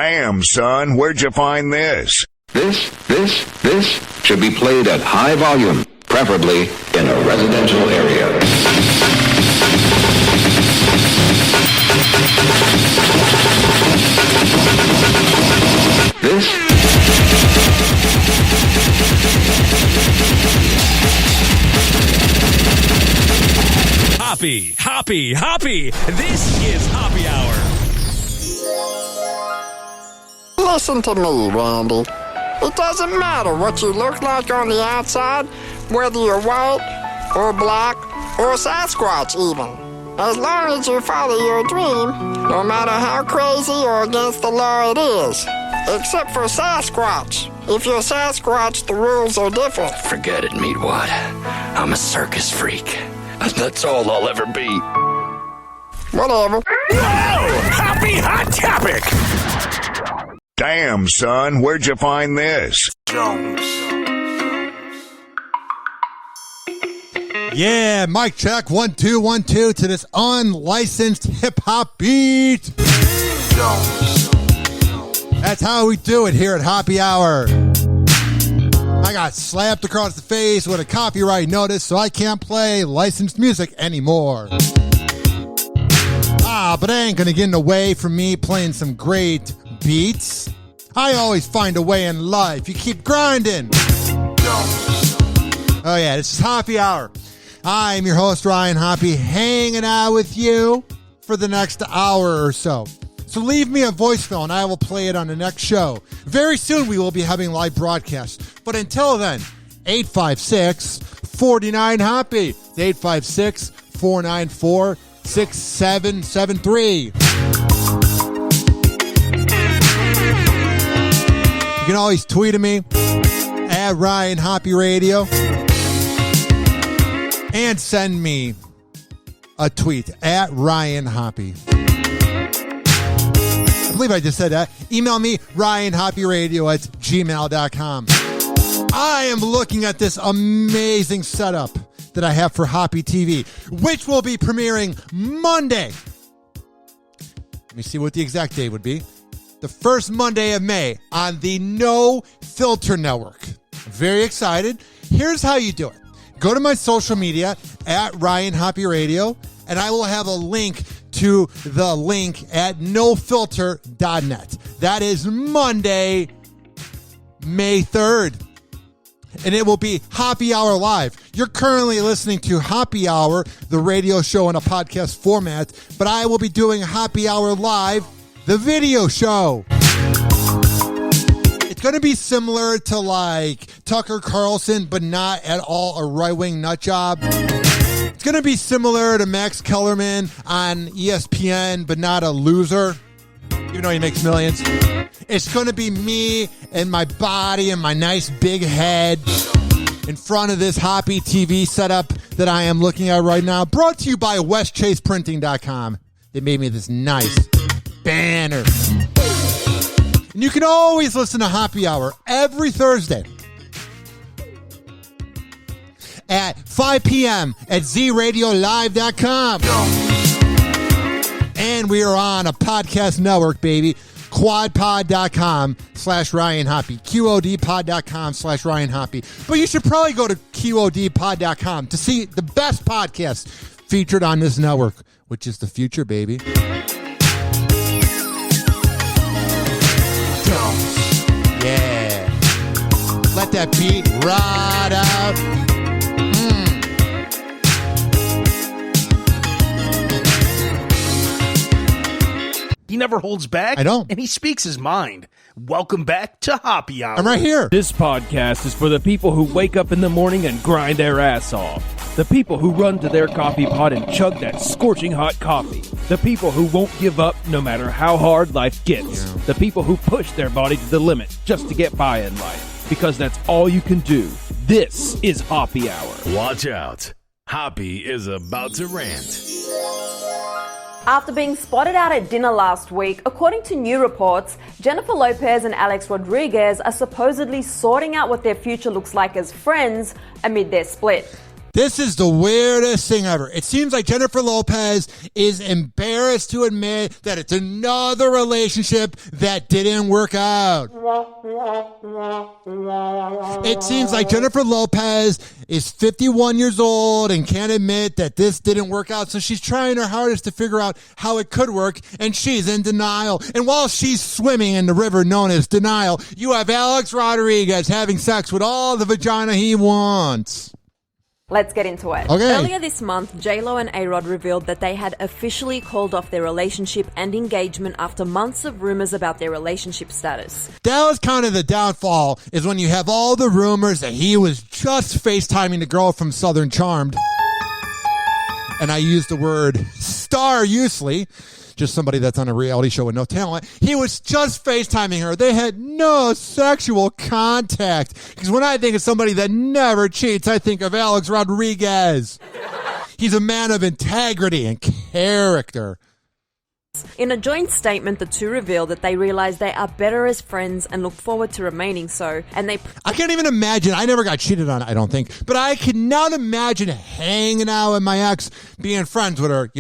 Damn, son, where'd you find this? This should be played at high volume, preferably in a residential area. Hoppy. This is Hoppe Hour. Listen to me, Randy. It doesn't matter what you look like on the outside, whether you're white or black or Sasquatch even. As long as you follow your dream, no matter how crazy or against the law it is. Except for Sasquatch. If you're Sasquatch, the rules are different. Forget it, Meatwad. I'm a circus freak. That's all I'll ever be. Whatever. Whoa! Hoppy Hot Topic! Damn, son, where'd you find this? Yeah, mic check, 1 2 1 2 to this unlicensed hip-hop beat. That's how we do it here at Hoppe Hour. I got slapped across the face with a copyright notice, so I can't play licensed music anymore. But that ain't gonna get in the way from me playing some great beats. I always find a way in life. You keep grinding. Oh yeah, this is Hoppe Hour. I'm your host, Ryan Hoppe, hanging out with you for the next hour or so. So leave me a voicemail and I will play it on the next show. Very soon we will be having live broadcasts. But until then, 856-49-HOPPY. 856-494-6773. You can always tweet at me at Ryan Hoppe Radio and send me a tweet at Ryan Hoppe. I believe I just said that. Email me, ryanhopperadio@gmail.com. I am looking at this amazing setup that I have for Hoppe TV, which will be premiering Monday. Let me see what the exact date would be. The first Monday of May on the No Filter Network. Very excited. Here's how you do it. Go to my social media at Ryan Hoppe Radio, and I will have a link to the link at nofilter.net. That is Monday, May 3rd. And it will be Hoppe Hour Live. You're currently listening to Hoppe Hour, the radio show in a podcast format, but I will be doing Hoppe Hour Live, the video show. It's going to be similar to like Tucker Carlson, but not at all a right-wing nut job. It's going to be similar to Max Kellerman on ESPN, but not a loser, even though he makes millions. It's going to be me and my body and my nice big head in front of this Hoppe TV setup that I am looking at right now. Brought to you by WestChasePrinting.com. They made me this nice banner. And you can always listen to Hoppe Hour every Thursday at 5 p.m. at zradiolive.com. And we are on a podcast network, baby. quadpod.com/Ryan Hoppe. QODpod.com/Ryan Hoppe. But you should probably go to QODpod.com to see the best podcast featured on this network, which is the future, baby. Yeah. Let that beat ride out. He never holds back. I don't. And he speaks his mind. Welcome back to Hoppe Hour. I'm right here. This podcast is for the people who wake up in the morning and grind their ass off. The people who run to their coffee pot and chug that scorching hot coffee. The people who won't give up no matter how hard life gets. Yeah. The people who push their body to the limit just to get by in life. Because that's all you can do. This is Hoppe Hour. Watch out. Hoppe is about to rant. After being spotted out at dinner last week, according to new reports, Jennifer Lopez and Alex Rodriguez are supposedly sorting out what their future looks like as friends amid their split. This is the weirdest thing ever. It seems like Jennifer Lopez is embarrassed to admit that it's another relationship that didn't work out. It seems like Jennifer Lopez is 51 years old and can't admit that this didn't work out, so she's trying her hardest to figure out how it could work, and she's in denial. And while she's swimming in the river known as denial, you have Alex Rodriguez having sex with all the vagina he wants. Let's get into it. Okay. Earlier this month, J-Lo and A-Rod revealed that they had officially called off their relationship and engagement after months of rumors about their relationship status. That was kind of the downfall, is when you have all the rumors that he was just FaceTiming the girl from Southern Charmed. And I use the word star usually, just somebody that's on a reality show with no talent. He was just FaceTiming her. They had no sexual contact. Because when I think of somebody that never cheats, I think of Alex Rodriguez. He's a man of integrity and character. In a joint statement, the two revealed that they realize they are better as friends and look forward to remaining so, and I can't even imagine. I never got cheated on, I don't think. But I cannot imagine hanging out with my ex, being friends with her,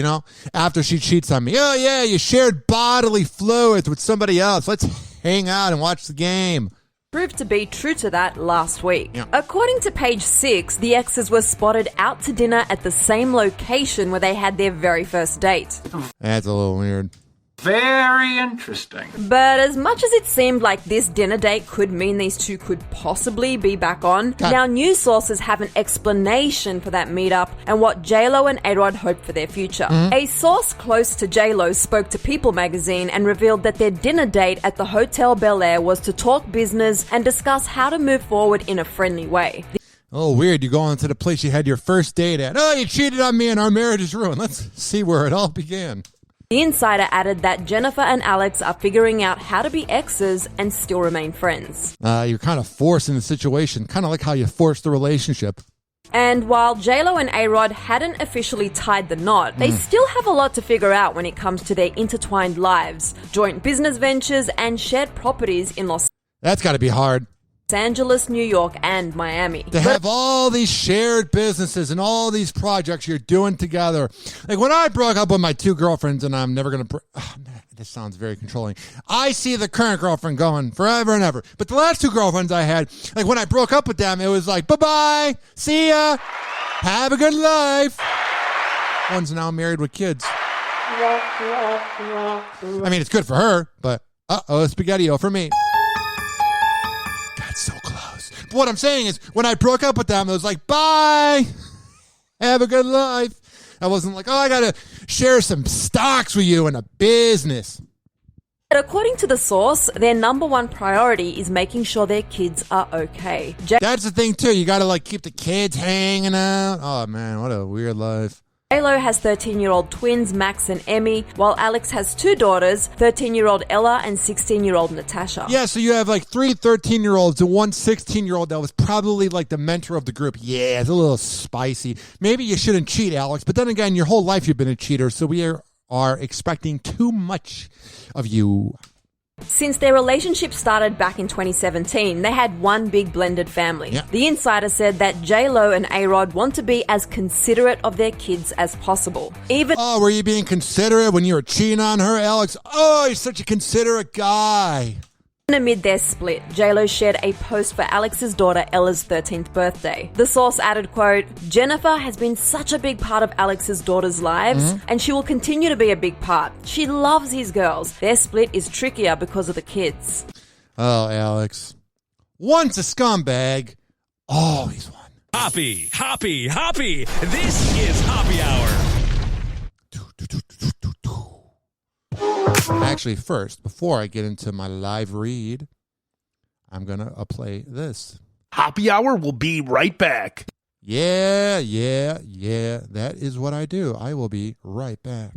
after she cheats on me. Oh, yeah, you shared bodily fluids with somebody else. Let's hang out and watch the game. Proved to be true to that last week. Yeah. According to page 6, the exes were spotted out to dinner at the same location where they had their very first date. That's a little weird. Very interesting. But as much as it seemed like this dinner date could mean these two could possibly be back on, now news sources have an explanation for that meetup and what J-Lo and A-Rod hope for their future. A source close to J-Lo spoke to People magazine and revealed that their dinner date at the Hotel Bel Air was to talk business and discuss how to move forward in a friendly way. Oh, weird. You go into the place you had your first date at. Oh, you cheated on me and our marriage is ruined. Let's see where it all began. The insider added that Jennifer and Alex are figuring out how to be exes and still remain friends. You're kind of forcing the situation, kind of like how you forced the relationship. And while J-Lo and A-Rod hadn't officially tied the knot, they still have a lot to figure out when it comes to their intertwined lives, joint business ventures, and shared properties in That's got to be hard. Los Angeles, New York, and Miami. To have all these shared businesses and all these projects you're doing together. Like when I broke up with my two girlfriends, and I'm never going to... this sounds very controlling. I see the current girlfriend going forever and ever. But the last two girlfriends I had, like when I broke up with them, it was like, bye-bye, see ya, have a good life. One's now married with kids. I mean, it's good for her, but spaghetti-o for me. So close. But what I'm saying is, when I broke up with them, it was like, bye, have a good life. I wasn't like, I gotta share some stocks with you in a business. But according to the source, their number one priority is making sure their kids are okay. That's the thing too. You gotta keep the kids hanging out. Oh man, what a weird life. J-Lo has 13-year-old twins Max and Emmy, while Alex has two daughters, 13-year-old Ella and 16-year-old Natasha. Yeah, so you have three 13-year-olds and one 16-year-old that was probably the mentor of the group. Yeah, it's a little spicy. Maybe you shouldn't cheat, Alex, but then again, your whole life you've been a cheater, so we are expecting too much of you. Since their relationship started back in 2017, they had one big blended family. Yeah. The insider said that J-Lo and A-Rod want to be as considerate of their kids as possible. Were you being considerate when you were cheating on her, Alex? Oh, you're such a considerate guy. Amid their split, J-Lo shared a post for Alex's daughter Ella's 13th birthday. The source added, quote, Jennifer has been such a big part of Alex's daughter's lives, and she will continue to be a big part. She loves his girls. Their split is trickier because of the kids. Oh, Alex. Once a scumbag, always one. Hoppy. This is Hoppe Hour. Actually, first, before I get into my live read, I'm going to play this. Hoppe Hour will be right back. Yeah. That is what I do. I will be right back.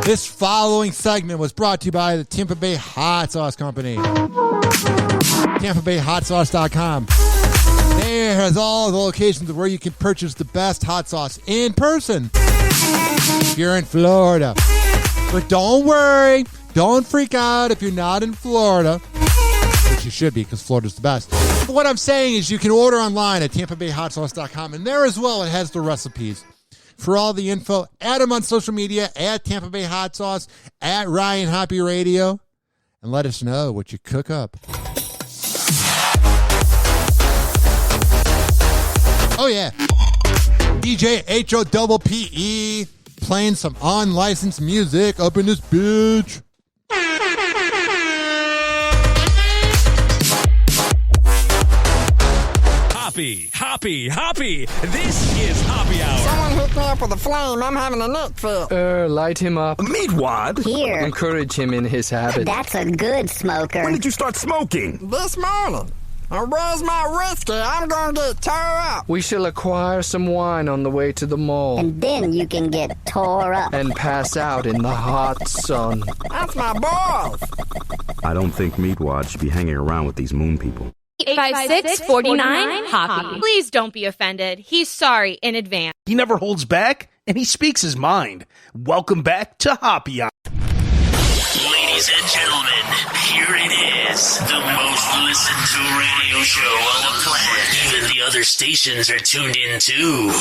This following segment was brought to you by the Tampa Bay Hot Sauce Company. TampaBayHotSauce.com. There has all the locations of where you can purchase the best hot sauce in person if you're in Florida. But don't worry, don't freak out if you're not in Florida, which you should be because Florida's the best. But what I'm saying is you can order online at TampaBayHotSauce.com, and there as well it has the recipes. For all the info, add them on social media, at Tampa Bay Hot Sauce, at Ryan Hoppe Radio, and let us know what you cook up. Oh, yeah. DJ HOPPE playing some unlicensed music up in this bitch. Hoppe. This is Hoppe Hour. Someone hook me up with a flame. I'm having a nut fit. Light him up. Meat wad? Here. Encourage him in his habit. That's a good smoker. When did you start smoking? This morning. Where's my whiskey? I'm going to get tore up. We shall acquire some wine on the way to the mall. And then you can get tore up. And pass out in the hot sun. That's my boys. I don't think Meatwad should be hanging around with these moon people. 856-49 Hoppe. Please don't be offended. He's sorry in advance. He never holds back, and he speaks his mind. Welcome back to Hoppe Hour. Ladies and gentlemen, here it is. The most listened to radio show on the planet. Even the other stations are tuned in too.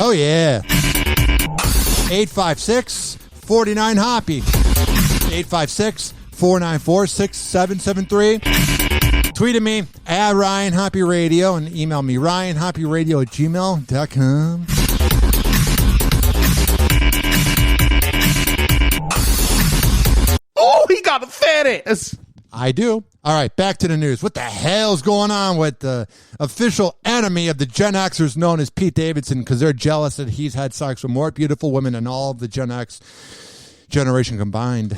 Oh, yeah. 856-49 Hoppe. 856-494-6773. Tweet at me at Ryan Hoppe Radio and email me ryanhopperadio@gmail.com. Oh, he got a fat ass. I do. All right, back to the news. What the hell's going on with the official enemy of the Gen Xers known as Pete Davidson because they're jealous that he's had sex with more beautiful women than all of the Gen X generation combined?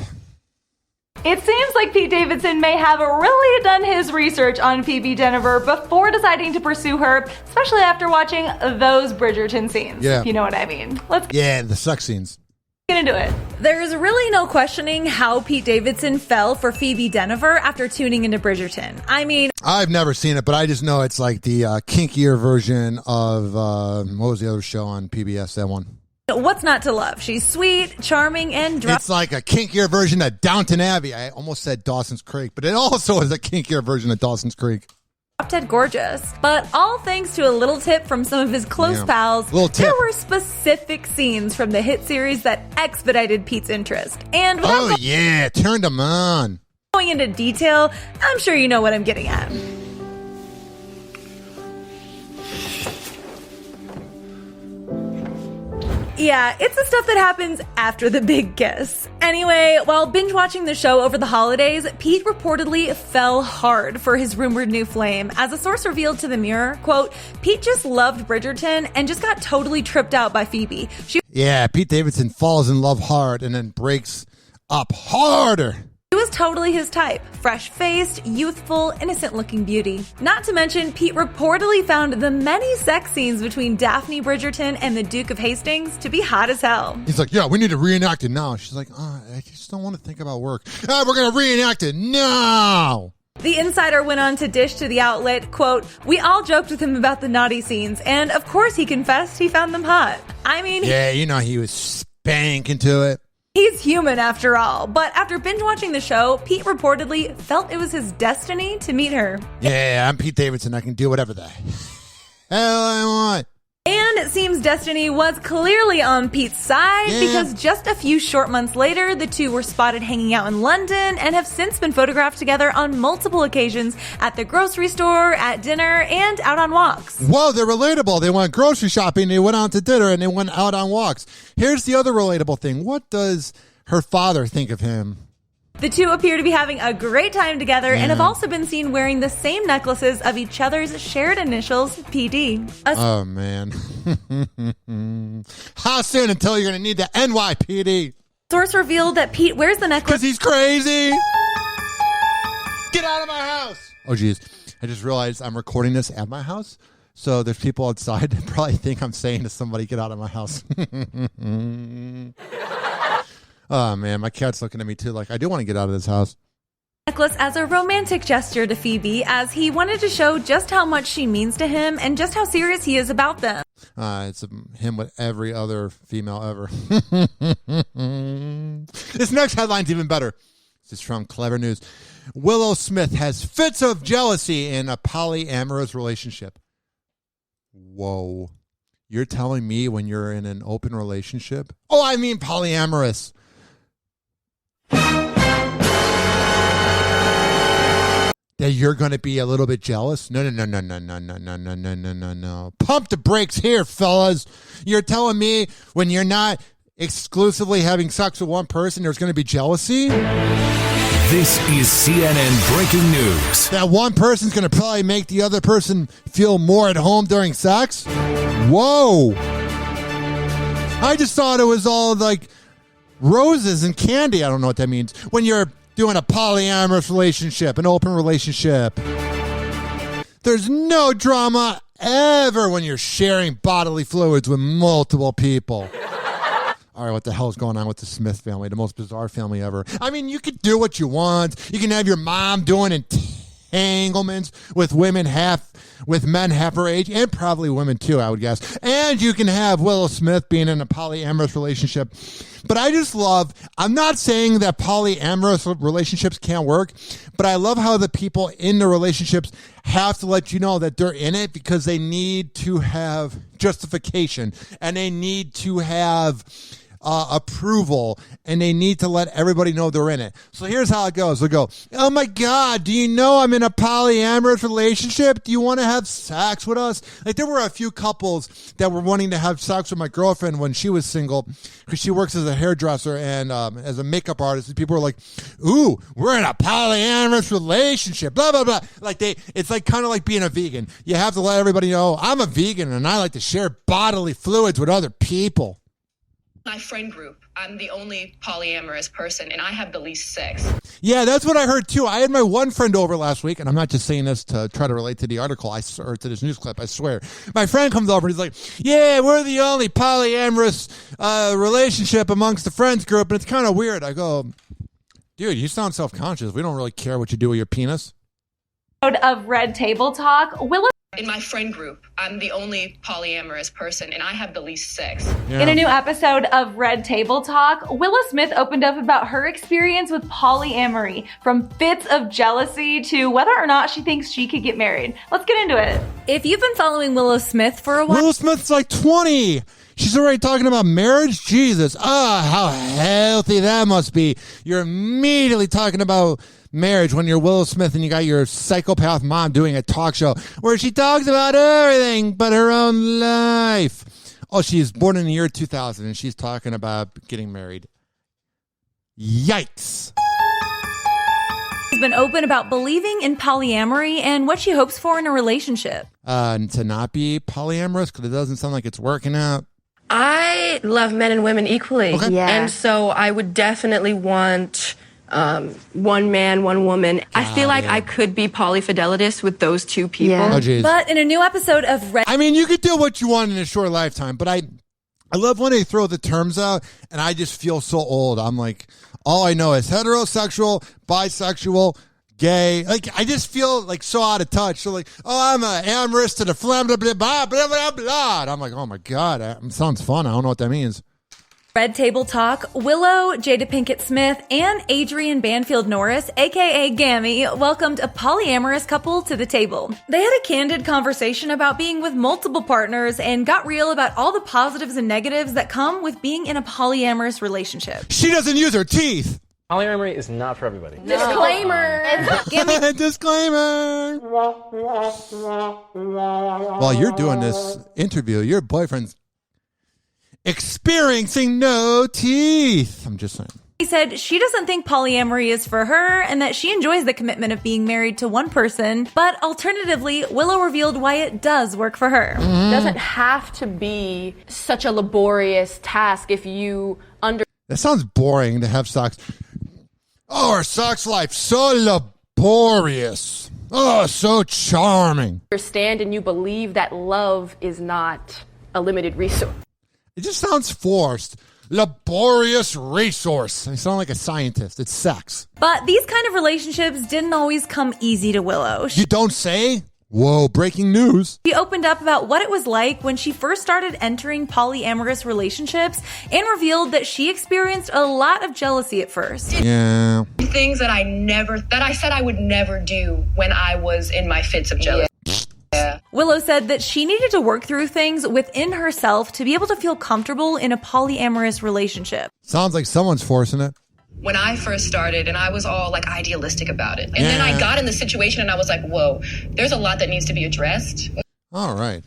It seems like Pete Davidson may have really done his research on Phoebe Jennifer before deciding to pursue her, especially after watching those Bridgerton scenes, if you know what I mean. Yeah, the sex scenes. Get into it. There's really no questioning how Pete Davidson fell for Phoebe Jennifer after tuning into Bridgerton. I mean, I've never seen it, but I just know it's like the kinkier version of, what was the other show on PBS, that one? What's not to love? She's sweet, charming, and It's like a kinkier version of Downton Abbey. I almost said Dawson's Creek, but it also is a kinkier version of Dawson's Creek. Dead gorgeous. But all thanks to a little tip from some of his close pals, there were specific scenes from the hit series that expedited Pete's interest. And without turned him on. Going into detail, I'm sure you know what I'm getting at. Yeah, it's the stuff that happens after the big kiss. Anyway, while binge watching the show over the holidays, Pete reportedly fell hard for his rumored new flame. As a source revealed to The Mirror, quote, Pete just loved Bridgerton and just got totally tripped out by Phoebe. Pete Davidson falls in love hard and then breaks up harder. She was totally his type. Fresh-faced, youthful, innocent-looking beauty. Not to mention, Pete reportedly found the many sex scenes between Daphne Bridgerton and the Duke of Hastings to be hot as hell. He's like, yeah, we need to reenact it now. She's like, I just don't want to think about work. We're going to reenact it now. The insider went on to dish to the outlet, quote, we all joked with him about the naughty scenes, and of course he confessed he found them hot. I mean... Yeah, he was spanking to it. He's human after all, but after binge watching the show, Pete reportedly felt it was his destiny to meet her. Yeah, I'm Pete Davidson. I can do whatever the hell I want. And it seems destiny was clearly on Pete's side because just a few short months later, the two were spotted hanging out in London and have since been photographed together on multiple occasions at the grocery store, at dinner, and out on walks. Whoa, they're relatable. They went grocery shopping, they went out to dinner, and they went out on walks. Here's the other relatable thing. What does her father think of him? The two appear to be having a great time together and have also been seen wearing the same necklaces of each other's shared initials, PD. Oh, man. How soon until you're going to need the NYPD? Source revealed that Pete wears the necklace because he's crazy. Get out of my house. Oh, geez. I just realized I'm recording this at my house. So there's people outside that probably think I'm saying to somebody, get out of my house. Oh, man, my cat's looking at me, too, like, I do want to get out of this house. necklace as a romantic gesture to Phoebe, as he wanted to show just how much she means to him and just how serious he is about them. It's him with every other female ever. This next headline's even better. This is from Clever News. Willow Smith has fits of jealousy in a polyamorous relationship. Whoa. You're telling me when you're in an open relationship? Oh, I mean polyamorous. That you're going to be a little bit jealous? No. Pump the brakes here, fellas. You're telling me when you're not exclusively having sex with one person, there's going to be jealousy? This is CNN breaking news. That one person's going to probably make the other person feel more at home during sex? Whoa. I just thought it was all like roses and candy. I don't know what that means. When you're doing a polyamorous relationship, an open relationship, there's no drama ever when you're sharing bodily fluids with multiple people. All right, what the hell is going on with the Smith family, the most bizarre family ever? I mean, you could do what you want. You can have your mom doing entanglements with men half her age, and probably women too, I would guess. And you can have Willow Smith being in a polyamorous relationship. But I just love, I'm not saying that polyamorous relationships can't work, but I love how the people in the relationships have to let you know that they're in it because they need to have justification and they need to have approval, and they need to let everybody know they're in it. So here's how it goes. They'll go, oh my God, do you know I'm in a polyamorous relationship? Do you want to have sex with us? Like, there were a few couples that were wanting to have sex with my girlfriend when she was single, because she works as a hairdresser and as a makeup artist. And people were like, ooh, we're in a polyamorous relationship, blah, blah, blah. Like, it's like kind of like being a vegan. You have to let everybody know I'm a vegan and I like to share bodily fluids with other people. My friend group, I'm the only polyamorous person, and I have the least sex. Yeah, that's what I heard, too. I had my one friend over last week, and I'm not just saying this to try to relate to the article or to this news clip, I swear. My friend comes over, and he's like, yeah, we're the only polyamorous relationship amongst the friends group, and it's kind of weird. I go, dude, you sound self-conscious. We don't really care what you do with your penis. Of Red Table Talk, Willow. In my friend group, I'm the only polyamorous person, and I have the least sex. Yeah. In a new episode of Red Table Talk, Willow Smith opened up about her experience with polyamory, from fits of jealousy to whether or not she thinks she could get married. Let's get into it. If you've been following Willow Smith for a while... Willow Smith's like 20. She's already talking about marriage? Jesus. How healthy that must be. You're immediately talking about marriage when you're Willow Smith and you got your psychopath mom doing a talk show where she talks about everything but her own life. Oh, she's born in the year 2000 and she's talking about getting married. Yikes. She's been open about believing in polyamory and what she hopes for in a relationship. To not be polyamorous because it doesn't sound like it's working out. I love men and women equally. Okay. Yeah. And so I would definitely want one man, one woman. I feel like I could be polyfidelitous with those two people. Yeah. Oh, but in a new episode of Red... I mean, you could do what you want in a short lifetime, but I love when they throw the terms out, and I just feel so old. I'm like, all I know is heterosexual, bisexual, gay. Like, I just feel like so out of touch. So like, oh, I'm an amorous to the flam, blah, blah, blah, blah, blah, blah. And I'm like, oh my God, it sounds fun. I don't know what that means. Red Table Talk, Willow, Jada Pinkett Smith, and Adrian Banfield Norris, aka Gammy, welcomed a polyamorous couple to the table. They had a candid conversation about being with multiple partners and got real about all the positives and negatives that come with being in a polyamorous relationship. She doesn't use her teeth. Polyamory is not for everybody. No. Disclaimer. Disclaimer. While you're doing this interview, your boyfriend's experiencing no teeth. I'm just saying. He said she doesn't think polyamory is for her and that she enjoys the commitment of being married to one person, but alternatively, Willow revealed why it does work for her. It doesn't have to be such a laborious task if you That sounds boring to have sex. Oh, our sex life, so laborious. Oh, so charming. understand and you believe that love is not a limited resource. It just sounds forced. laborious resource. I sound like a scientist. It's sex. But these kind of relationships didn't always come easy to Willow. You don't say? Whoa, breaking news. She opened up about what it was like when she first started entering polyamorous relationships and revealed that she experienced a lot of jealousy at first. Yeah. Things that I said I would never do when I was in my fits of jealousy. Yeah. Willow said that she needed to work through things within herself to be able to feel comfortable in a polyamorous relationship. Sounds like someone's forcing it. When I first started, and I was all like idealistic about it. And then I got in the situation and I was like, whoa, there's a lot that needs to be addressed. All right.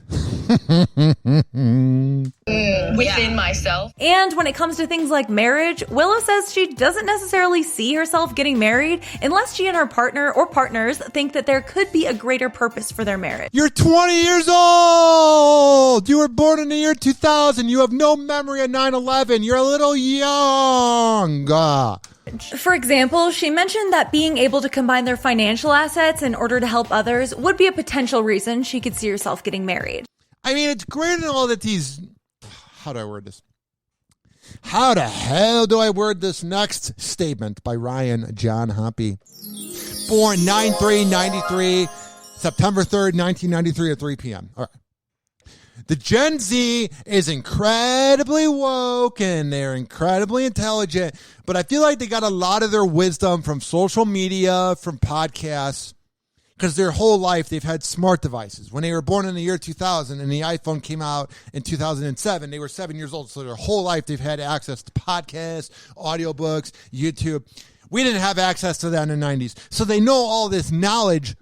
Within myself. And when it comes to things like marriage, Willow says she doesn't necessarily see herself getting married unless she and her partner or partners think that there could be a greater purpose for their marriage. You're 20 years old. You were born in the year 2000. You have no memory of 9/11. You're a little young. For example, she mentioned that being able to combine their financial assets in order to help others would be a potential reason she could see herself getting married. I mean, it's great and all that these... How do I word this? How the hell do I word this next statement by Ryan John Hoppe? Born 9/3/93, September 3rd, 1993 at 3 p.m. All right. The Gen Z is incredibly woke and they're incredibly intelligent, but I feel like they got a lot of their wisdom from social media, from podcasts, because their whole life they've had smart devices. When they were born in the year 2000 and the iPhone came out in 2007, they were 7 years old. So their whole life they've had access to podcasts, audiobooks, YouTube. We didn't have access to that in the 90s. So they know all this knowledge,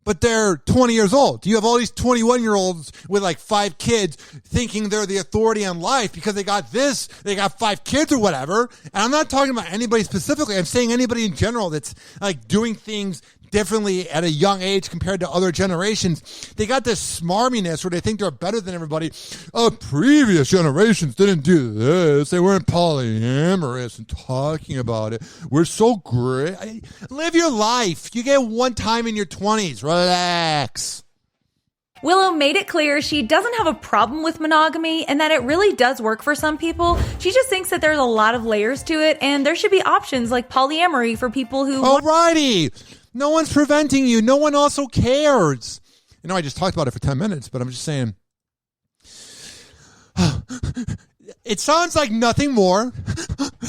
but they're 20 years old. You have all these 21-year-olds with like 5 kids thinking they're the authority on life because they got 5 kids or whatever. And I'm not talking about anybody specifically. I'm saying anybody in general that's like doing things differently at a young age compared to other generations. They got this smarminess where they think they're better than everybody. Previous generations didn't do this. They weren't polyamorous and talking about it. We're so great. Live your life. You get one time in your 20s. Relax. Willow made it clear she doesn't have a problem with monogamy and that it really does work for some people. She just thinks that there's a lot of layers to it and there should be options like polyamory for people who... Alrighty. No one's preventing you. No one also cares. You know, I just talked about it for 10 minutes, but I'm just saying. It sounds like nothing more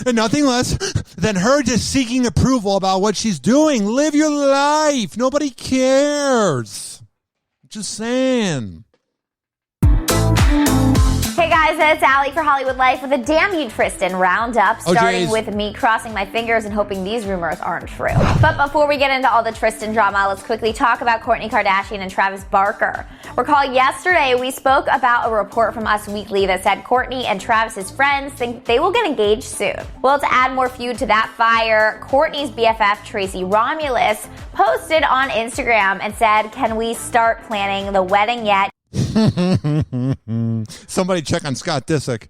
and nothing less than her just seeking approval about what she's doing. Live your life. Nobody cares. Just saying. Hey guys, it's Allie for Hollywood Life with a Damn You Tristan roundup, starting with me crossing my fingers and hoping these rumors aren't true. But before we get into all the Tristan drama, let's quickly talk about Kourtney Kardashian and Travis Barker. Recall yesterday we spoke about a report from Us Weekly that said Kourtney and Travis's friends think they will get engaged soon. Well, to add more fuel to that fire, Kourtney's BFF Tracy Romulus posted on Instagram and said, "Can we start planning the wedding yet?" Somebody check on Scott Disick.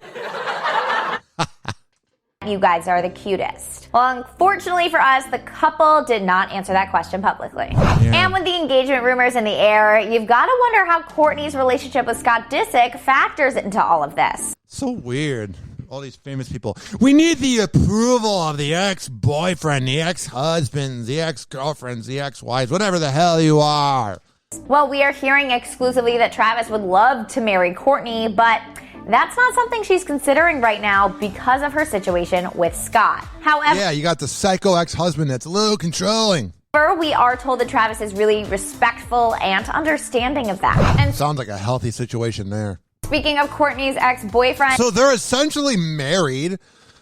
You guys are the cutest. Well, unfortunately for us, the couple did not answer that question publicly. Yeah. And with the engagement rumors in the air, you've got to wonder how Kourtney's relationship with Scott Disick factors into all of this. So weird. All these famous people. We need the approval of the ex-boyfriend, the ex-husband, the ex-girlfriends, the ex-wives, whatever the hell you are. Well, we are hearing exclusively that Travis would love to marry Kourtney, but that's not something she's considering right now because of her situation with Scott. However, yeah, you got the psycho ex-husband that's a little controlling. We are told that Travis is really respectful and understanding of that. And sounds like a healthy situation there. Speaking of Kourtney's ex-boyfriend... So they're essentially married.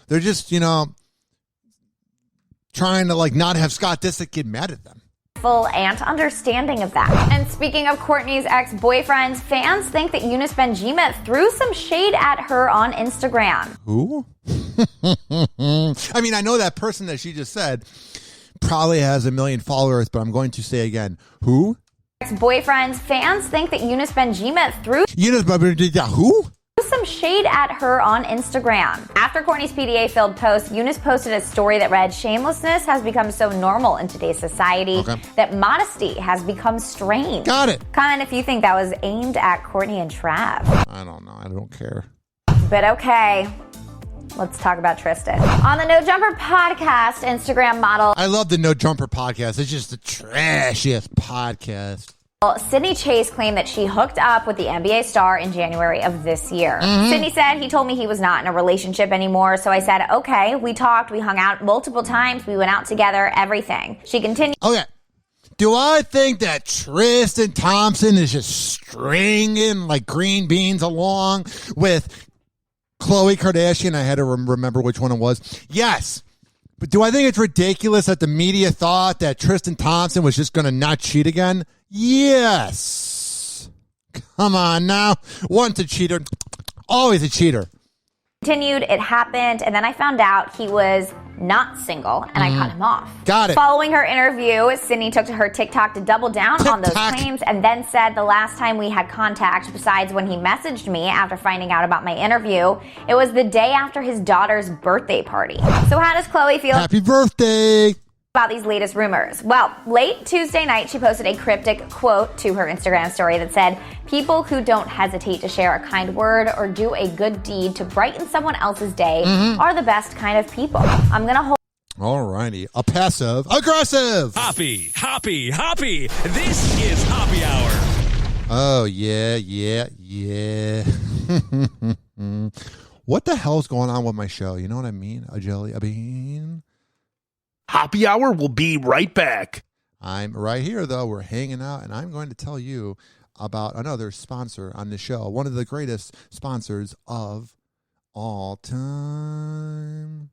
They're just, trying to, not have Scott Disick get mad at them. And understanding of that. And speaking of Kourtney's ex-boyfriends, fans think that Yunus Benjima threw some shade at her on Instagram. Who? I mean, I know that person that she just said probably has 1 million followers, but I'm going to say again, who? Ex-boyfriends, fans think that Yunus Benjima threw who? some shade at her on Instagram. After Kourtney's PDA-filled post, Yunus posted a story that read, "Shamelessness has become so normal in today's society that modesty has become strange." Got it. Comment if you think that was aimed at Kourtney and Trav. I don't know. I don't care. But okay. let's talk about Tristan. On the No Jumper podcast, Instagram model I love the No Jumper podcast. It's just the trashiest podcast. Sydney Chase claimed that she hooked up with the NBA star in January of this year. Sydney said he told me he was not in a relationship anymore, so I said, okay, we talked, we hung out multiple times, we went out together, everything. She continued. Okay. Do I think that Tristan Thompson is just stringing like green beans along with Khloe Kardashian? I had to remember which one it was. Yes. But do I think it's ridiculous that the media thought that Tristan Thompson was just going to not cheat again? Yes. Come on now. Once a cheater, always a cheater. Continued, it happened, and then I found out he was not single, and I cut him off. Got it. Following her interview, Sydney took to her TikTok to double down on those claims and then said the last time we had contact, besides when he messaged me after finding out about my interview, it was the day after his daughter's birthday party. So how does Khloe feel? Happy birthday! About these latest rumors? Well, late Tuesday night, she posted a cryptic quote to her Instagram story that said, people who don't hesitate to share a kind word or do a good deed to brighten someone else's day are the best kind of people. I'm going to hold. Alrighty. A passive aggressive. Hoppy. This is Hoppy Hour. Oh, yeah. What the hell's going on with my show? You know what I mean? A jelly bean. Hoppy Hour will be right back. I'm right here, though. We're hanging out, and I'm going to tell you about another sponsor on the show. One of the greatest sponsors of all time.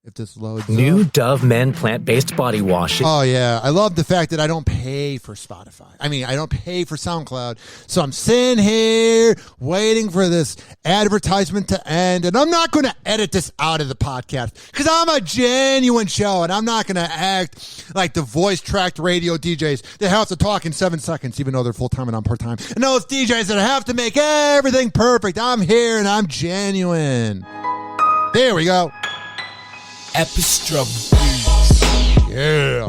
If this loads New up. Dove Men plant-based body wash. Oh, yeah. I love the fact that I don't pay for Spotify. I mean, I don't pay for SoundCloud. So I'm sitting here waiting for this advertisement to end. And I'm not going to edit this out of the podcast because I'm a genuine show. And I'm not going to act like the voice-tracked radio DJs that have to talk in 7 seconds, even though they're full-time and I'm part-time. And those DJs that have to make everything perfect. I'm here and I'm genuine. There we go. Epistra. Yeah.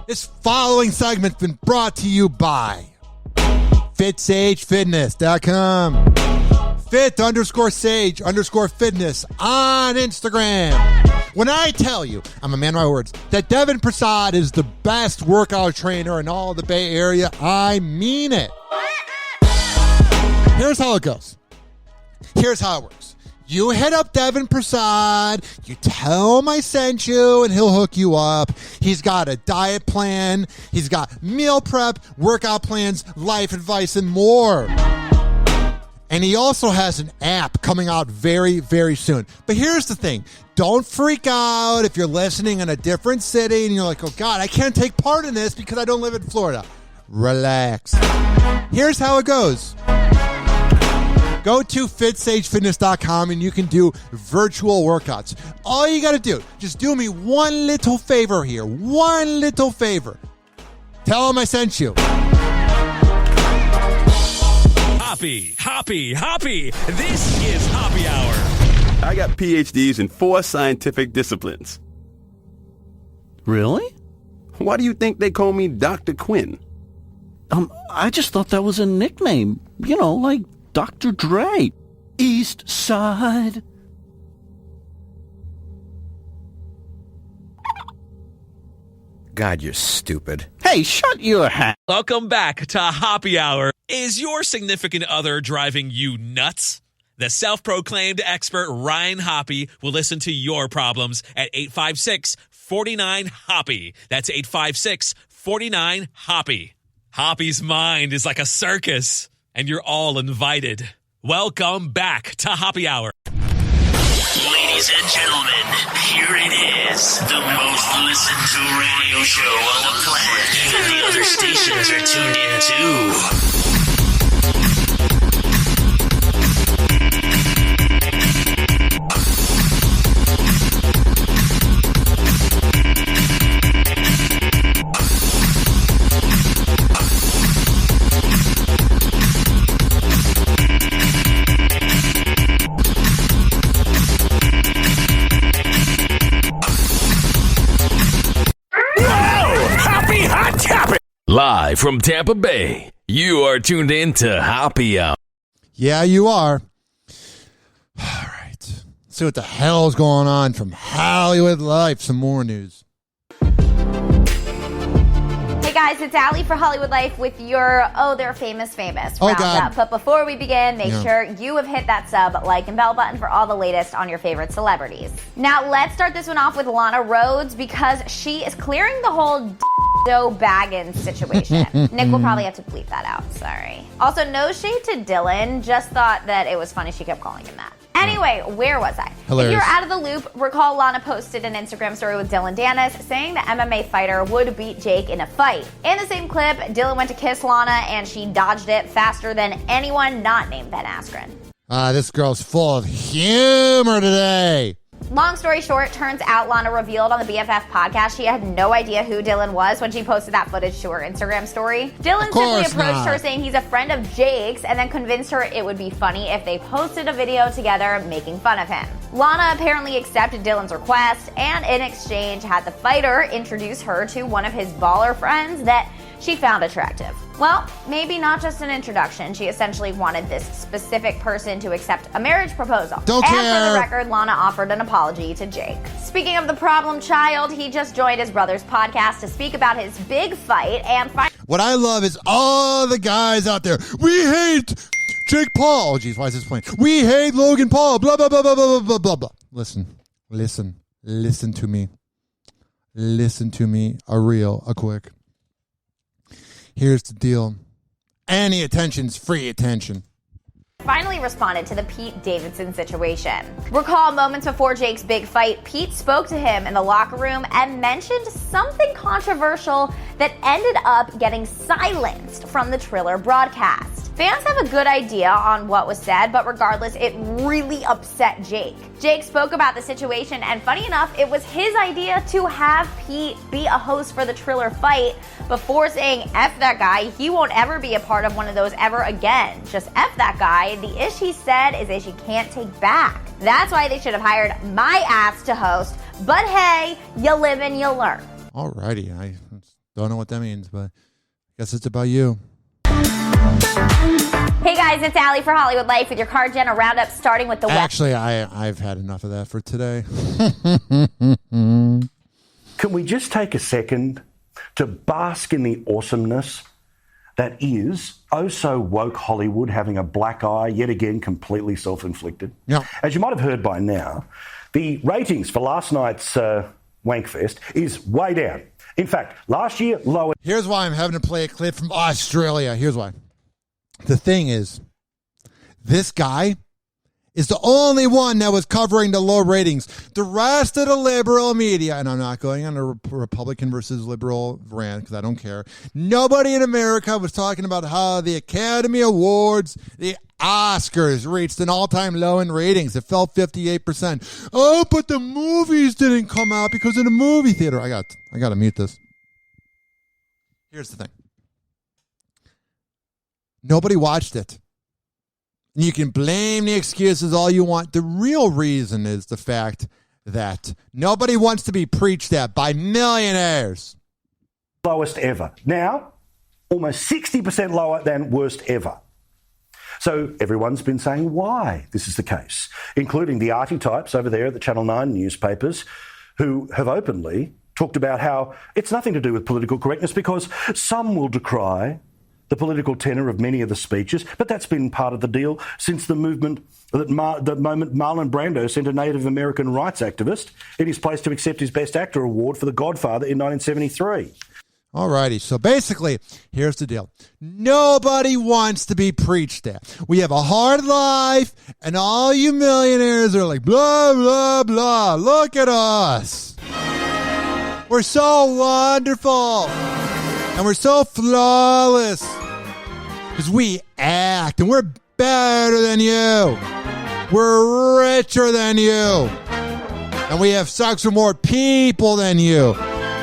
This following segment's been brought to you by FitSageFitness.com. Fit_Sage_Fitness on Instagram. When I tell you, I'm a man of my words, that Devin Prasad is the best workout trainer in all of the Bay Area, I mean it. Here's how it goes. Here's how it works. You hit up Devin Prasad, you tell him I sent you, and he'll hook you up. He's got a diet plan, he's got meal prep, workout plans, life advice, and more. And he also has an app coming out very, very soon. But here's the thing. Don't freak out if you're listening in a different city and you're like, oh God, I can't take part in this because I don't live in Florida. Relax. Here's how it goes. Go to FitSageFitness.com and you can do virtual workouts. All you got to do, just do me one little favor here. One little favor. Tell them I sent you. Hoppy. This is Hoppy Hour. I got PhDs in 4 scientific disciplines. Really? Why do you think they call me Dr. Quinn? I just thought that was a nickname. You know, like Dr. Dre. East Side. God, you're stupid. Hey, shut your hat. Welcome back to Hoppy Hour. Is your significant other driving you nuts? The self-proclaimed expert Ryan Hoppy will listen to your problems at 856-49-HOPPY. That's 856-49-HOPPY. Hoppy's mind is like a circus, and you're all invited. Welcome back to Hoppy Hour. Ladies and gentlemen, here it is. The most listened to radio show on the planet. Even the other stations are tuned in too. Live from Tampa Bay, you are tuned in to Hoppy Hour. Yeah, you are. All right. Let's see what the hell's going on from Hollywood Life. Some more news. Hey guys, it's Allie for Hollywood Life with your they're famous roundup. But before we begin, make sure you have hit that sub, like, and bell button for all the latest on your favorite celebrities. Now let's start this one off with Lana Rhoades because she is clearing the whole Joe Baggins situation. Nick will probably have to bleep that out. Sorry. Also, no shade to Dylan. Just thought that it was funny she kept calling him that. Anyway, where was I? Hilarious. If you're out of the loop, recall Lana posted an Instagram story with Dylan Dennis saying the MMA fighter would beat Jake in a fight. In the same clip, Dylan went to kiss Lana and she dodged it faster than anyone not named Ben Askren. This girl's full of humor today. Long story short, turns out Lana revealed on the BFF podcast she had no idea who Dylan was when she posted that footage to her Instagram story. Dylan simply approached her saying he's a friend of Jake's and then convinced her it would be funny if they posted a video together making fun of him. Lana apparently accepted Dylan's request and in exchange had the fighter introduce her to one of his baller friends that she found attractive. Well, maybe not just an introduction. She essentially wanted this specific person to accept a marriage proposal. Don't care. And for the record, Lana offered an apology to Jake. Speaking of the problem child, he just joined his brother's podcast to speak about his big fight and what I love is all the guys out there. We hate Jake Paul. Oh, geez, why is this playing? We hate Logan Paul. Blah, blah, blah, blah, blah, blah, blah, blah. Listen to me. Listen to me. A quick. Here's the deal. Any attention's free attention. Finally responded to the Pete Davidson situation. Recall moments before Jake's big fight, Pete spoke to him in the locker room and mentioned something controversial that ended up getting silenced from the Triller broadcast. Fans have a good idea on what was said, but regardless, it really upset Jake. Jake spoke about the situation, and funny enough, it was his idea to have Pete be a host for the Triller fight before saying, F that guy, he won't ever be a part of one of those ever again. Just F that guy. The ish he said is ish he can't take back. That's why they should have hired my ass to host, but hey, you live and you learn. Alrighty, I don't know what that means, but I guess it's about you. Hey guys, it's Allie for Hollywood Life with your Car Jenna roundup, starting with the Actually, I've had enough of that for today. Can we just take a second to bask in the awesomeness that is so woke Hollywood having a black eye, yet again completely self-inflicted? Yeah. As you might have heard by now, the ratings for last night's Wankfest is way down. In fact, last year, lower. Here's why I'm having to play a clip from Australia. Here's why. The thing is, this guy is the only one that was covering the low ratings. The rest of the liberal media, and I'm not going on a Republican versus liberal rant because I don't care. Nobody in America was talking about how the Academy Awards, the Oscars reached an all-time low in ratings. It fell 58%. Oh, but the movies didn't come out because of the movie theater. I got to mute this. Here's the thing. Nobody watched it. You can blame the excuses all you want. The real reason is the fact that nobody wants to be preached at by millionaires. Lowest ever. Now, almost 60% lower than worst ever. So everyone's been saying why this is the case, including the arty types over there at the Channel 9 newspapers who have openly talked about how it's nothing to do with political correctness because some will decry the political tenor of many of the speeches, but that's been part of the deal since the moment Marlon Brando sent a Native American rights activist in his place to accept his Best Actor award for The Godfather in 1973. Alrighty, so basically, here's the deal. Nobody wants to be preached at. We have a hard life, and all you millionaires are like, blah, blah, blah. Look at us. We're so wonderful, and we're so flawless, because we act, and we're better than you. We're richer than you, and we have sex with more people than you.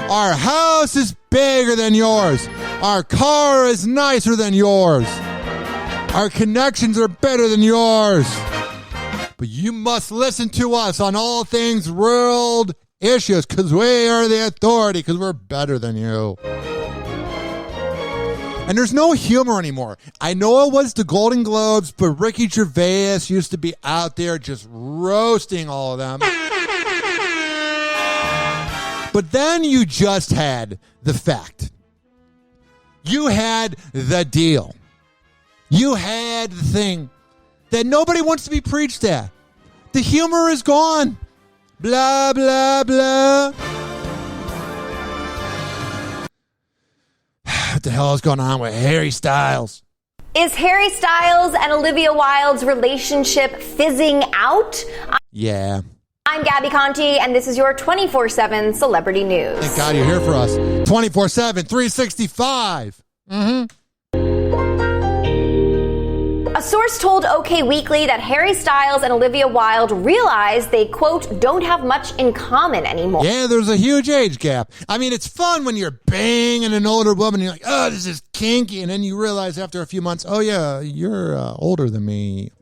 Our house is bigger than yours. Our car is nicer than yours. Our connections are better than yours. But you must listen to us on all things world issues because we are the authority because we're better than you. And there's no humor anymore. I know it was the Golden Globes, but Ricky Gervais used to be out there just roasting all of them. But then you just had the fact. You had the deal. You had the thing that nobody wants to be preached at. The humor is gone. Blah, blah, blah. What the hell is going on with Harry Styles? Is Harry Styles and Olivia Wilde's relationship fizzing out? Yeah. I'm Gabby Conti, and this is your 24/7 celebrity news. Thank God you're here for us. 24/7, 365. A source told OK Weekly that Harry Styles and Olivia Wilde realized they, quote, don't have much in common anymore. Yeah, there's a huge age gap. I mean, it's fun when you're banging an older woman and you're like, oh, this is kinky. And then you realize after a few months, oh, yeah, you're older than me.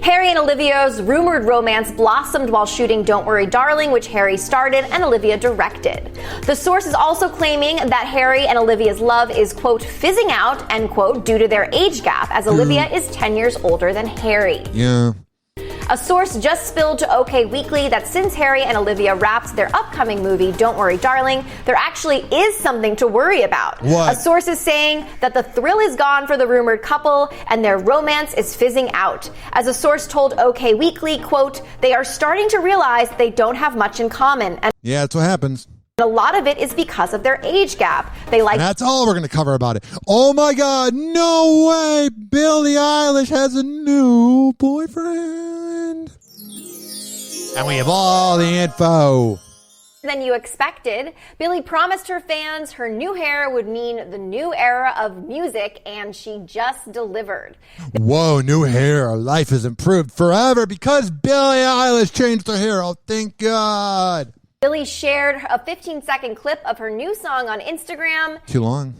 Harry and Olivia's rumored romance blossomed while shooting Don't Worry Darling, which Harry started and Olivia directed. The source is also claiming that Harry and Olivia's love is, quote, fizzing out, end quote, due to their age gap, as Olivia is 10 years older than Harry. Yeah. A source just spilled to OK Weekly that since Harry and Olivia wrapped their upcoming movie, Don't Worry Darling, there actually is something to worry about. What? A source is saying that the thrill is gone for the rumored couple and their romance is fizzing out. As a source told OK Weekly, quote, they are starting to realize they don't have much in common. And yeah, that's what happens. a lot of it is because of their age gap. They like. And that's all we're going to cover about it. Oh my God, no way. Billie Eilish has a new boyfriend. And we have all the info. Than you expected. Billie promised her fans her new hair would mean the new era of music, and she just delivered. Whoa, new hair. Our life has improved forever because Billie Eilish changed her hair. Oh, thank God. Billie shared a 15-second clip of her new song on Instagram. Too long.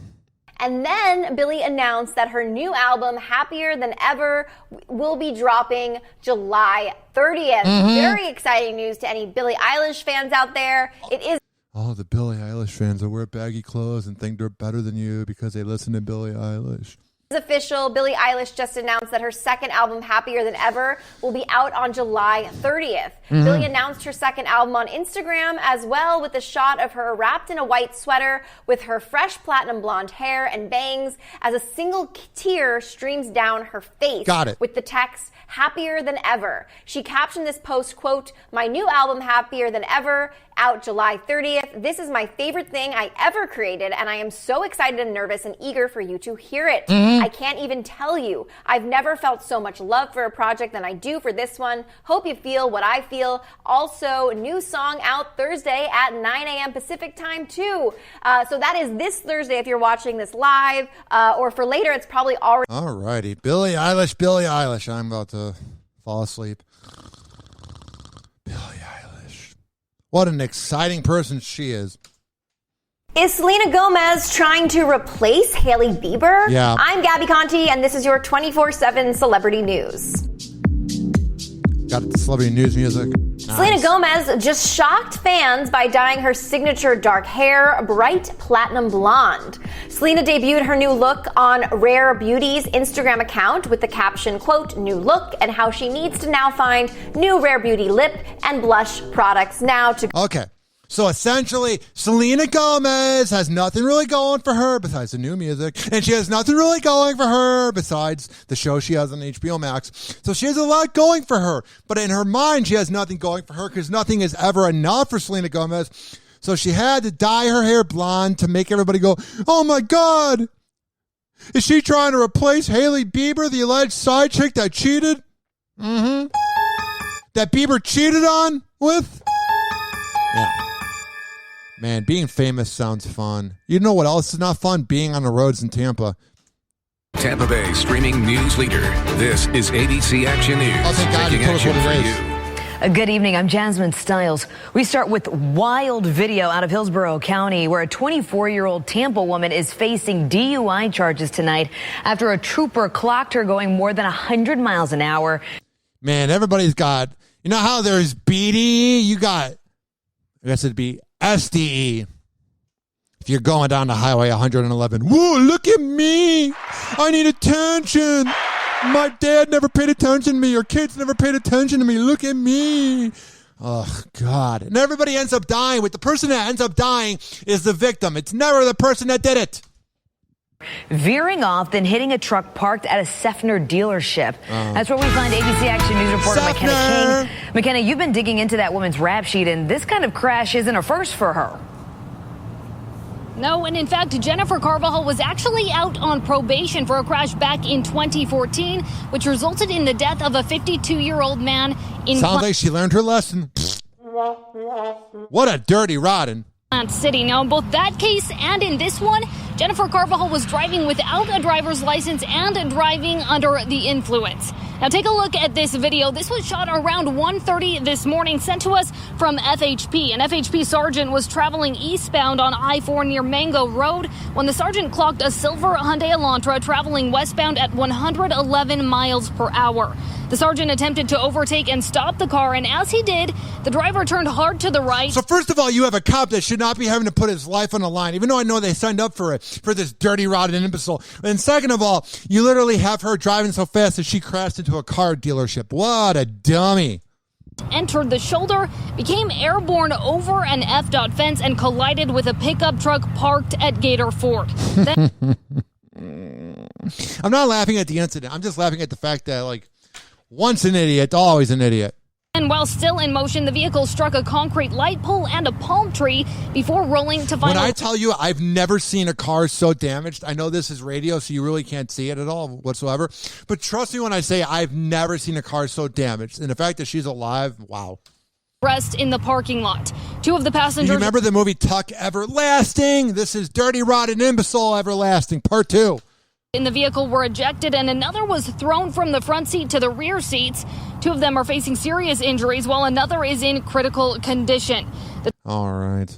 And then Billie announced that her new album, Happier Than Ever, will be dropping July 30th. Mm-hmm. Very exciting news to any Billie Eilish fans out there. It is. Oh, the Billie Eilish fans that wear baggy clothes and think they're better than you because they listen to Billie Eilish. Official. Billie Eilish just announced that her second album, Happier Than Ever, will be out on July 30th. Mm-hmm. Billie announced her second album on Instagram as well, with a shot of her wrapped in a white sweater with her fresh platinum blonde hair and bangs as a single tear streams down her face. Got it. With the text, Happier Than Ever. She captioned this post, quote, my new album, Happier Than Ever, out July 30th. This is my favorite thing I ever created, and I am so excited and nervous and eager for you to hear it. Mm-hmm. I can't even tell you. I've never felt so much love for a project than I do for this one. Hope you feel what I feel. Also, new song out Thursday at 9 a.m. Pacific time, too. So that is this Thursday if you're watching this live, or for later, it's probably already. All righty. Billie Eilish, Billie Eilish. I'm about to fall asleep. Billie Eilish. What an exciting person she is. Is Selena Gomez trying to replace Hailey Bieber? Yeah. I'm Gabby Conti, and this is your 24/7 celebrity news. Got the celebrity news music. Nice. Selena Gomez just shocked fans by dyeing her signature dark hair bright platinum blonde. Selena debuted her new look on Rare Beauty's Instagram account with the caption, quote, new look, and how she needs to now find new Rare Beauty lip and blush products now to... Okay. So essentially, Selena Gomez has nothing really going for her besides the new music, and she has nothing really going for her besides the show she has on HBO Max. So she has a lot going for her, but in her mind, she has nothing going for her because nothing is ever enough for Selena Gomez. So she had to dye her hair blonde to make everybody go, oh my God, is she trying to replace Hailey Bieber, the alleged side chick that cheated? Mm-hmm. That Bieber cheated on with? Yeah. Man, being famous sounds fun. You know what else is not fun? Being on the roads in Tampa. Tampa Bay streaming news leader. This is ABC Action News. Oh, thank God you told us what it is. Good evening. I'm Jasmine Stiles. We start with wild video out of Hillsborough County where a 24-year-old Tampa woman is facing DUI charges tonight after a trooper clocked her going more than 100 miles an hour. Man, everybody's got, you know how there's BD? You got, I guess it'd be SDE. if you're going down the highway 111, whoa, look at me. I need attention. My dad never paid attention to me, or kids never paid attention to me. Look at me. Oh, God. And everybody ends up dying. With the person that ends up dying is the victim. It's never the person that did it. Veering off, then hitting a truck parked at a Seffner dealership. That's where we find ABC Action News reporter McKenna King. McKenna, you've been digging into that woman's rap sheet, and this kind of crash isn't a first for her. No, and in fact, Jennifer Carvajal was actually out on probation for a crash back in 2014, which resulted in the death of a 52-year-old man in Sounds like she learned her lesson. What a dirty rotten. City. Now, in both that case and in this one, Jennifer Carvajal was driving without a driver's license and driving under the influence. Now, take a look at this video. This was shot around 1:30 this morning, sent to us from FHP. An FHP sergeant was traveling eastbound on I-4 near Mango Road when the sergeant clocked a silver Hyundai Elantra traveling westbound at 111 miles per hour. The sergeant attempted to overtake and stop the car, and as he did, the driver turned hard to the right. So first of all, you have a cop that should not be having to put his life on the line, even though I know they signed up for it, for this dirty, rotten imbecile. And second of all, you literally have her driving so fast that she crashed into a car dealership. What a dummy. Entered the shoulder, became airborne over an FDOT fence, and collided with a pickup truck parked at Gator Ford. I'm not laughing at the incident. I'm just laughing at the fact that, like, once an idiot, always an idiot. And while still in motion, the vehicle struck a concrete light pole and a palm tree before rolling to final. When I tell you I've never seen a car so damaged, I know this is radio, so you really can't see it at all whatsoever. But trust me when I say I've never seen a car so damaged. And the fact that she's alive, wow. Rest in the parking lot. Two of the passengers. You remember the movie Tuck Everlasting? This is Dirty, Rotten, Imbecile Everlasting, Part 2. In the vehicle were ejected, and another was thrown from the front seat to the rear seats. Two of them are facing serious injuries, while another is in critical condition. The all right.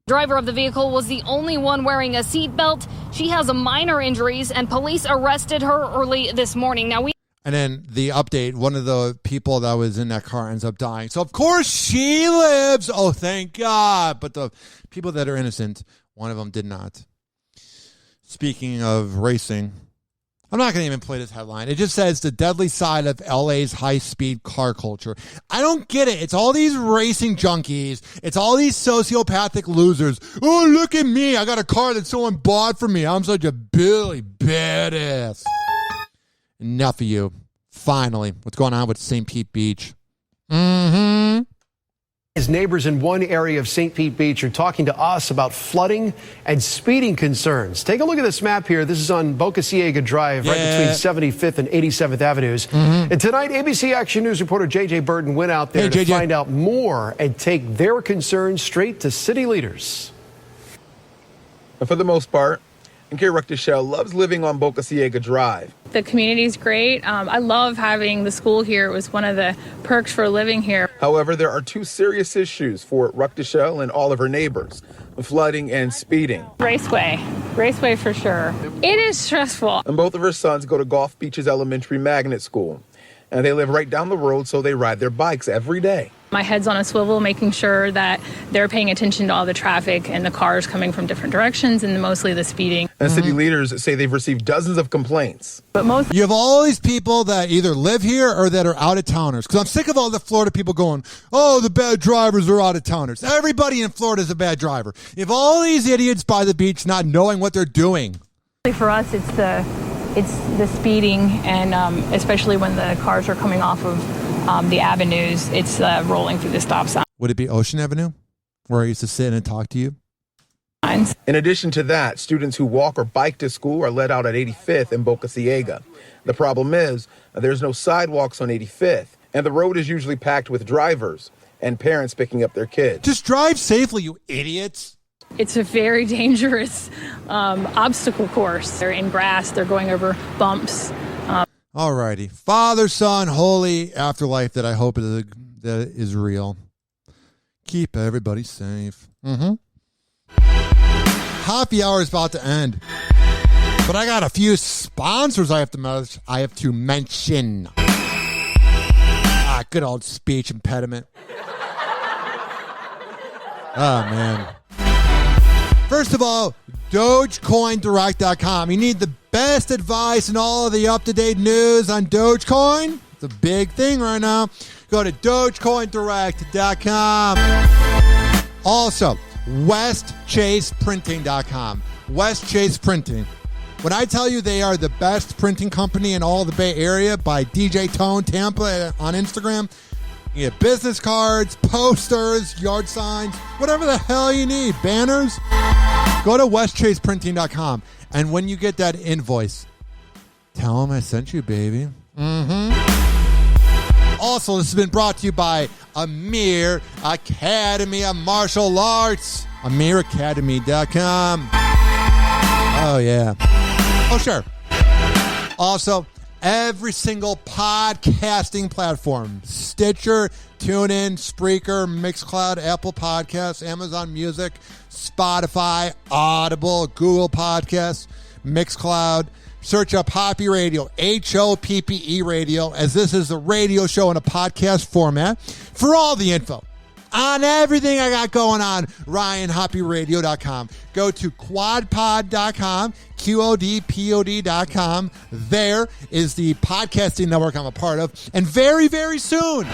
driver of the vehicle was the only one wearing a seatbelt. She has minor injuries, and police arrested her early this morning. And then the update, one of the people that was in that car ends up dying. So, of course, she lives. Oh, thank God. But the people that are innocent, one of them did not. Speaking of racing, I'm not going to even play this headline. It just says the deadly side of LA's high-speed car culture. I don't get it. It's all these racing junkies. It's all these sociopathic losers. Oh, look at me. I got a car that someone bought for me. I'm such a Billy badass. Enough of you. Finally, what's going on with St. Pete Beach? His neighbors in one area of St. Pete Beach are talking to us about flooding and speeding concerns. Take a look at this map here. This is on Boca Ciega Drive, right between 75th and 87th Avenues. And tonight, ABC Action News reporter J.J. Burton went out there to find out more and take their concerns straight to city leaders. For the most part, Kay Ruckdashell loves living on Boca Ciega Drive. The community's great. I love having the school here. It was one of the perks for living here. However, there are two serious issues for Ruckdashell and all of her neighbors: flooding and speeding. Raceway for sure. It is stressful. And both of her sons go to Gulf Beaches Elementary Magnet School. And they live right down the road, so they ride their bikes every day. My head's on a swivel, making sure that they're paying attention to all the traffic and the cars coming from different directions and mostly the speeding. And city leaders say they've received dozens of complaints. But you have all these people that either live here or that are out-of-towners. Because I'm sick of all the Florida people going, oh, the bad drivers are out-of-towners. Everybody in Florida is a bad driver. If all these idiots by the beach not knowing what they're doing. For us, it's the speeding, and especially when the cars are coming off of the avenues, it's rolling through the stop sign. Would it be Ocean Avenue, where I used to sit and talk to you? In addition to that, students who walk or bike to school are let out at 85th and Boca Ciega. The problem is there's no sidewalks on 85th, and the road is usually packed with drivers and parents picking up their kids. Just drive safely, you idiots. It's a very dangerous obstacle course. They're in grass. They're going over bumps. All righty. Father, Son, Holy Afterlife that I hope that is real. Keep everybody safe. Hoppe Hour is about to end. But I got a few sponsors I have to mention. Good old speech impediment. Oh, man. First of all, DogeCoinDirect.com. You need the best advice and all of the up-to-date news on Dogecoin. It's a big thing right now. Go to DogeCoinDirect.com. Also, WestChasePrinting.com. West Chase Printing. When I tell you they are the best printing company in all the Bay Area by DJ Tone Tampa on Instagram, you get business cards, posters, yard signs, whatever the hell you need, banners. Go to westchaseprinting.com, and when you get that invoice, tell them I sent you, baby. Also, this has been brought to you by Amir Academy of Martial Arts. AmirAcademy.com. Oh, yeah. Oh, sure. Also, every single podcasting platform, Stitcher, TuneIn, Spreaker, Mixcloud, Apple Podcasts, Amazon Music, Spotify, Audible, Google Podcasts, Mixcloud. Search up Hoppe Radio, HOPPE Radio, as this is a radio show in a podcast format. For all the info on everything I got going on, RyanHoppeRadio.com. Go to quadpod.com, QODPOD.com. There is the podcasting network I'm a part of. And very, very soon,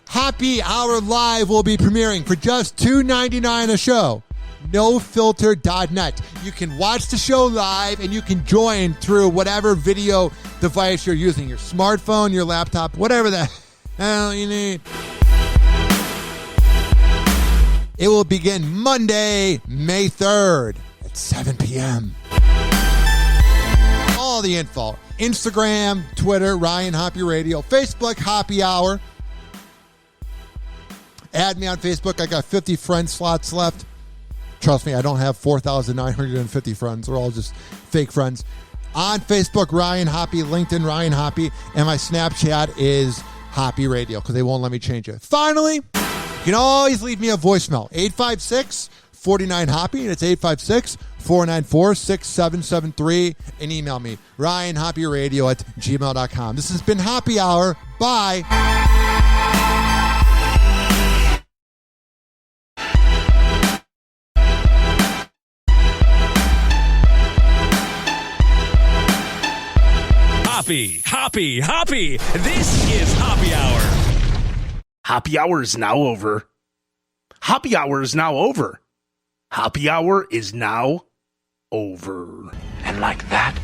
Hoppe Hour Live will be premiering for just $2.99 a show. NoFilter.net. You can watch the show live and you can join through whatever video device you're using, your smartphone, your laptop, whatever the hell you need. It will begin Monday, May 3rd at 7 p.m. All the info. Instagram, Twitter, Ryan Hoppe Radio, Facebook, Hoppe Hour. Add me on Facebook. I got 50 friend slots left. Trust me, I don't have 4,950 friends. They're all just fake friends. On Facebook, Ryan Hoppe. LinkedIn, Ryan Hoppe. And my Snapchat is Hoppe Radio because they won't let me change it. Finally, you can always leave me a voicemail. 856-49-HOPPE. And it's 856-494-6773. And email me, RyanHoppeRadio@gmail.com. This has been Hoppe Hour. Bye. Hoppe. This is Hoppe Hour. Hoppe Hour is now over. Hoppe Hour is now over. Hoppe Hour is now over. And like that,